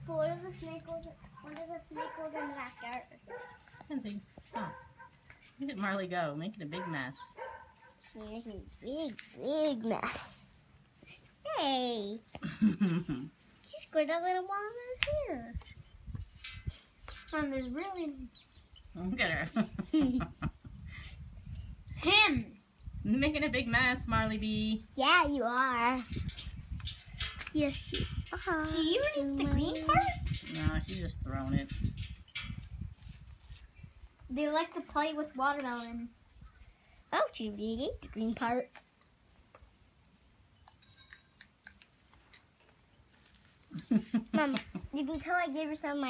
But what if the snake goes in the backyard? Kenzie, stop. Look at Marley go, making a big mess. She's making a big mess. Hey! She squirted a little ball in her hair. And there's really... Look at her. Him! Making a big mess, Marley B. Yeah, you are. Yes, you are. She even eats the green part? No, she's just throwing it. They like to play with watermelon. Oh, she really ate the green part. Mom, you can tell I gave her some of my